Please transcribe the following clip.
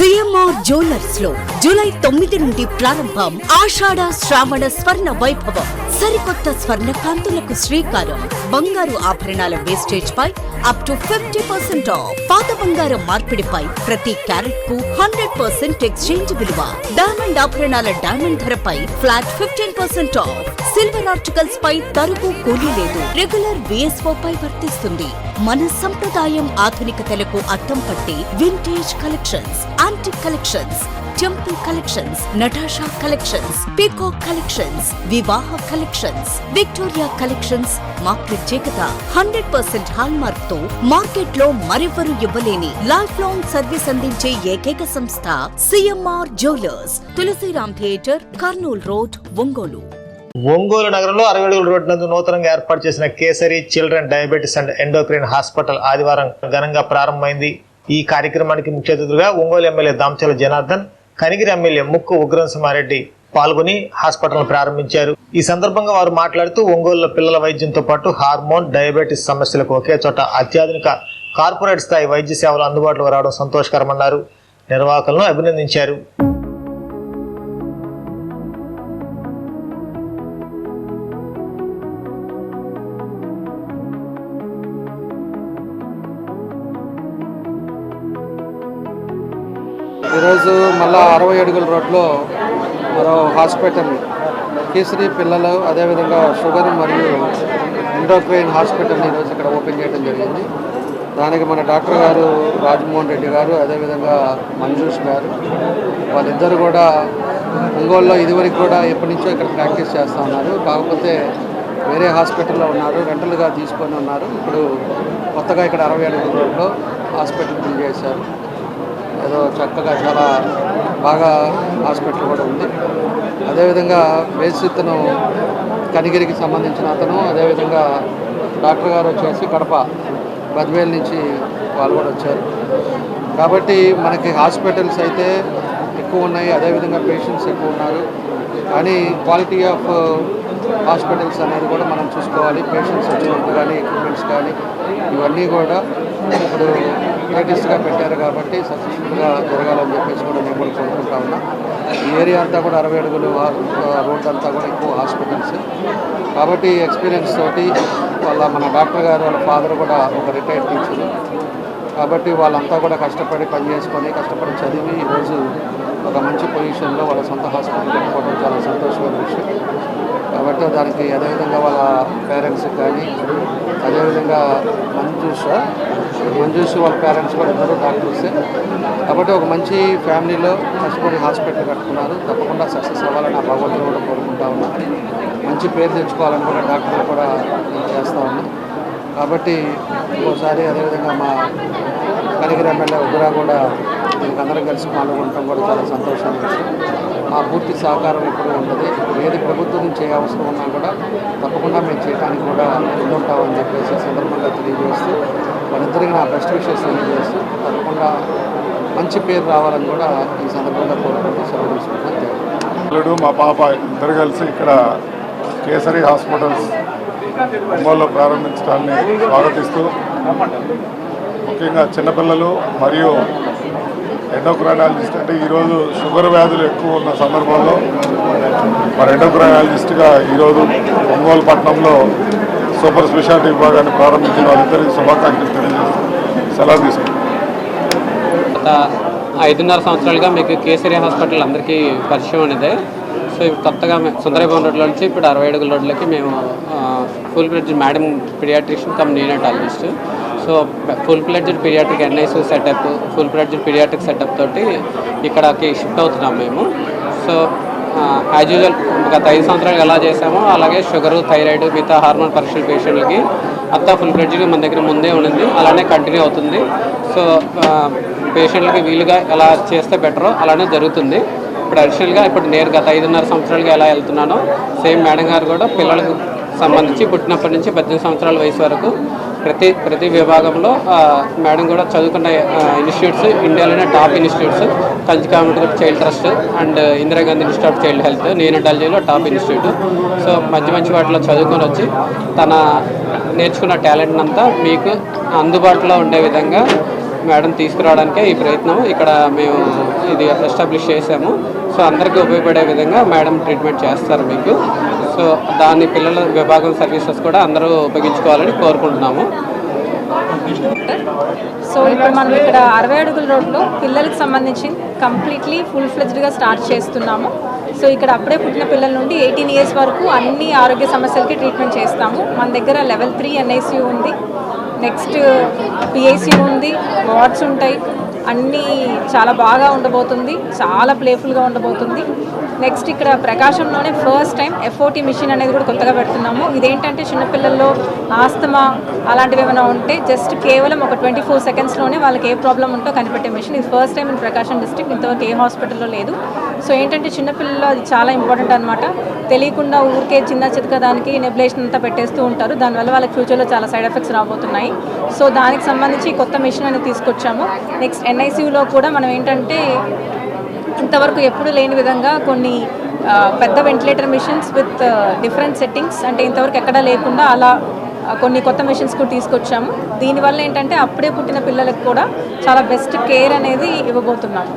CMR jewellers లో July 9 నుండి ప్రారంభం ఆషాఢ శ్రావణ స్వర్ణ వైభవం. సరికొత్త స్వర్ణ కాంతులకు శ్రీకారం. బంగారు ఆభరణాల వేస్టేజ్ పై అప్ టు 50% ఆఫ్. పాత బంగారం మార్పిడిపై ప్రతి క్యారెట్ కు 100% ఎక్స్చేంజ్ విలువ. డైమండ్ ఆభరణాల డైమండ్ ధరపై ఫ్లాట్ 15% ఆఫ్. సిల్వర్ ఆర్టికల్స్ పై తరుగు కూలీ లేదు. రెగ్యులర్ విఎస్ఓ పై వర్తిస్తుంది. మన సంప్రదాయం ఆధునికతలకు అద్దం పట్టి vintage collections, antique collections, temple collections, Natasha collections, peacock collections, వివాహ కలెక్షన్స్, విక్టోరియా కలెక్షన్స్ మా ప్రత్యేకత. 100% హాల్ మార్క్ తో మార్కెట్ లో మరెవరూ ఇవ్వలేని లైఫ్ లాంగ్ సర్వీస్ అందించే ఏకైక సంస్థ CMR jewellers. Tulsiram theatre, Kurnool road, Ongole. Ongole నగరంలో 60 అడుగుల రోడ్డు నందు నూతనంగా ఏర్పాటు చేసిన kesari children diabetes and endocrine hospital ఆదివారం ఘనంగా ప్రారంభమైంది. ఈ కార్యక్రమానికి ముఖ్య అతిథులుగా ఒంగోలు ఎమ్మెల్యే దామచల జనార్దన్, కనిగిరి ఎమ్మెల్యే ముక్కు ఉగ్రనరసింహారెడ్డి పాల్గొని హాస్పిటల్ ప్రారంభించారు. ఈ సందర్భంగా వారు మాట్లాడుతూ ఒంగోలులో పిల్లల వైద్యంతో పాటు హార్మోన్, డయాబెటిస్ సమస్యలకు ఒకే చోట అత్యాధునిక కార్పొరేట్ స్థాయి వైద్య సేవలు అందుబాటులోకి రావడం సంతోషకరమన్నారు. నిర్వాహకులను అభినందించారు. ఈరోజు మళ్ళా 60 అడుగుల రోడ్లో మరో హాస్పిటల్ కేసరి పిల్లలు అదేవిధంగా షుగర్ మరియు ఎండోక్రైన్ హాస్పిటల్ని ఈరోజు ఇక్కడ ఓపెన్ చేయడం జరిగింది. దానికి మన డాక్టర్ గారు రాజమోహన్ రెడ్డి గారు అదేవిధంగా మంజూష్ గారు వాళ్ళిద్దరు కూడా ఒంగోలులో ఇదివరకు కూడా ఎప్పటి నుంచో ఇక్కడ ప్రాక్టీస్ చేస్తూ ఉన్నారు. కాకపోతే వేరే హాస్పిటల్లో ఉన్నారు, రెంటల్గా తీసుకొని ఉన్నారు. ఇప్పుడు కొత్తగా ఇక్కడ 60 అడుగుల రోడ్లో హాస్పిటల్ బిల్డ్ చేశారు. ఏదో చక్కగా చాలా బాగా హాస్పిటల్ కూడా ఉంది. అదేవిధంగా బేసిత్తను కనిగిరికి సంబంధించిన అతను, అదేవిధంగా డాక్టర్ గారు వచ్చేసి కడప బద్వేల్ నుంచి వాళ్ళు కూడా వచ్చారు. కాబట్టి మనకి హాస్పిటల్స్ అయితే ఎక్కువ ఉన్నాయి, అదేవిధంగా పేషెంట్స్ ఎక్కువ ఉన్నారు. కానీ క్వాలిటీ ఆఫ్ హాస్పిటల్స్ అనేది కూడా మనం చూసుకోవాలి. పేషెంట్స్ వచ్చినప్పుడు కానీ ఎక్విప్మెంట్స్ కానీ ఇవన్నీ కూడా ఇప్పుడు లేటెస్ట్గా పెట్టారు కాబట్టి సక్సెస్ఫుల్గా జరగాలని చెప్పేసి కూడా నేను కూడా కోరుకుంటా ఉన్నా. ఈ ఏరియా అంతా కూడా 60 అడుగులు రోడ్ అంతా కూడా ఎక్కువ హాస్పిటల్స్ కాబట్టి ఎక్స్పీరియన్స్ తోటి మన డాక్టర్ గారు వాళ్ళ ఫాదర్ కూడా ఒక రిటైర్డ్ టీచరు కాబట్టి వాళ్ళంతా కూడా కష్టపడి పనిచేసుకొని కష్టపడి చదివి ఈరోజు ఒక మంచి పొజిషన్లో వాళ్ళ సొంత హాస్పిటల్ పెట్టుకోవడం చాలా సంతోషమైన విషయం. కాబట్టి దానికి అదేవిధంగా వాళ్ళ పేరెంట్స్కి కానీ అదేవిధంగా మంజూష్ వాళ్ళ పేరెంట్స్ కూడా ఇద్దరు డాక్టర్సే. కాబట్టి ఒక మంచి ఫ్యామిలీలో కష్టపడి హాస్పిటల్ కట్టుకున్నారు. తప్పకుండా సక్సెస్ అవ్వాలని ఆ భగవంతుడు కూడా కోరుకుంటా ఉన్నాను. మంచి పేరు తెచ్చుకోవాలని కూడా డాక్టర్లు కూడా చేస్తూ ఉన్నాం. కాబట్టి ఇంకోసారి అదేవిధంగా మా కనిగిరి ఎమ్మెల్యే ఉగ్రా కూడా దీనికి అందరం కలిసి పాల్గొనడం కూడా చాలా సంతోషమైన విషయం. మా పూర్తి సహకారం ఇప్పుడు ఉంటుంది. ఏది ప్రభుత్వం నుంచి ఏ అవసరం ఉన్నా కూడా తప్పకుండా మేము చేయడానికి కూడా ముందుంటామని చెప్పేసి సందర్భంగా తెలియజేస్తూ వాళ్ళిద్దరికి నా బెస్ట్ విషెస్ తెలియజేస్తూ తప్పకుండా మంచి పేరు రావాలని కూడా ఈ సందర్భంగా కోరుకుంటూ సెలవు తీసుకుంటున్నాను. మా పాప ఇద్దరు కలిసి ఇక్కడ కేసరి హాస్పిటల్స్ ఒంగోలులో ప్రారంభించడాన్ని స్వాగతిస్తూ ముఖ్యంగా చిన్నపిల్లలు మరియు ఎండోక్రైనాలజిస్ట్ అంటే ఈరోజు షుగర్ వ్యాధులు ఎక్కువ ఉన్న సందర్భంలో మరి ఎండోక్రైనాలజిస్ట్గా ఈరోజు ఒంగోలు పట్టణంలో సూపర్ స్పెషాలిటీ విభాగాన్ని ప్రారంభించిన వాళ్ళిద్దరికి శుభాకాంక్షలు తెలియజేస్తూ సెలవు తీసుకుంటాం. గత 5.5 సంవత్సరాలుగా మీకు కేసరి హాస్పిటల్ అందరికీ పరిచయం అనేది. సో ఇప్పుడు కొత్తగా సుందరభవన్ రోడ్లో నుంచి ఇప్పుడు 60 అడుగుల రోడ్లకి మేము full fledged madam pediatrician cum neonatologist. So full fledged pediatric NIC setup, full fledged pediatric setup తోటి ఇక్కడికి షిఫ్ట్ అవుతున్నాం మేము. సో యాజ్ యూజువల్ గత 5 సంవత్సరాలు ఎలా చేసామో అలాగే షుగరు, థైరాయిడ్, మిగతా హార్మోన్ పరీక్షల పేషెంట్లకి అంతా ఫుల్ ఫ్లెడ్జ్డ్గా మన దగ్గర ముందే ఉండింది, అలానే కంటిన్యూ అవుతుంది. సో పేషెంట్లకి వీలుగా ఎలా చేస్తే బెటరో అలానే జరుగుతుంది. ఇప్పుడు అడిషనల్గా ఇప్పుడు నేను గత 5.5 సంవత్సరాలుగా ఎలా వెళ్తున్నానో సేమ్ మేడం గారు కూడా పిల్లలకు సంబంధించి పుట్టినప్పటి నుంచి 18 సంవత్సరాల వయసు వరకు ప్రతి విభాగంలో మేడం కూడా చదువుకున్న ఇన్స్టిట్యూట్స్ ఇండియాలోనే top institutes Kanchi Kamakoti child trust and Indira Gandhi institute of child health నియోనటాలజీలో టాప్ ఇన్స్టిట్యూట్. సో మంచి వాటిలో చదువుకొని వచ్చి తన నేర్చుకున్న టాలెంట్ అంతా మీకు అందుబాటులో ఉండే విధంగా మేడం తీసుకురావడానికే ఈ ప్రయత్నం ఇక్కడ మేము ఇది ఎస్టాబ్లిష్ చేసాము. సో అందరికీ ఉపయోగపడే విధంగా మేడం ట్రీట్మెంట్ చేస్తారు మీకు. సో దాని పిల్లల విభాగం సర్వీసెస్ కూడా అందరూ ఉపయోగించుకోవాలని కోరుకుంటున్నాము. సో ఇప్పుడు మనం ఇక్కడ 60 అడుగుల రోడ్లో పిల్లలకు సంబంధించి కంప్లీట్లీ ఫుల్ ఫ్లెజ్డ్గా స్టార్ట్ చేస్తున్నాము. సో ఇక్కడ అప్పుడే పుట్టిన పిల్లల నుండి 18 ఇయర్స్ వరకు అన్ని ఆరోగ్య సమస్యలకి ట్రీట్మెంట్ చేస్తాము. మన దగ్గర లెవెల్ 3 NICU ఉంది, నెక్స్ట్ PICU ఉంది, వార్డ్స్ ఉంటాయి. అన్నీ చాలా బాగా ఉండబోతుంది, చాలా ప్లేఫుల్గా ఉండబోతుంది. నెక్స్ట్ ఇక్కడ ప్రకాశంలోనే ఫస్ట్ టైం FOT మిషన్ అనేది కూడా కొత్తగా పెడుతున్నాము. ఇదేంటంటే చిన్నపిల్లల్లో ఆస్తమా అలాంటివి ఏమైనా ఉంటే జస్ట్ కేవలం ఒక 24 సెకండ్స్లోనే వాళ్ళకి ఏ ప్రాబ్లం ఉంటో కనిపెట్టే మిషన్. ఇది first time in Prakasam district, ఇంతవరకు ఏ హాస్పిటల్లో లేదు. సో ఏంటంటే చిన్నపిల్లల్లో అది చాలా ఇంపార్టెంట్ అనమాట. తెలియకుండా ఊరికే చిన్న చితకదానికి నెబులేషన్ అంతా పెట్టేస్తూ ఉంటారు. దానివల్ల వాళ్ళకి ఫ్యూచర్లో చాలా సైడ్ ఎఫెక్ట్స్ రాబోతున్నాయి. సో దానికి సంబంధించి కొత్త మిషన్ అనేది తీసుకొచ్చాము. నెక్స్ట్ NICUలో కూడా మనం ఏంటంటే ఇంతవరకు ఎప్పుడు లేని విధంగా కొన్ని పెద్ద ventilator machines with different settings, అంటే ఇంతవరకు ఎక్కడా లేకుండా అలా కొన్ని కొత్త మిషన్స్ కూడా తీసుకొచ్చాము. దీనివల్ల ఏంటంటే అప్పుడే పుట్టిన పిల్లలకు కూడా చాలా బెస్ట్ కేర్ అనేది ఇవ్వబోతున్నాము.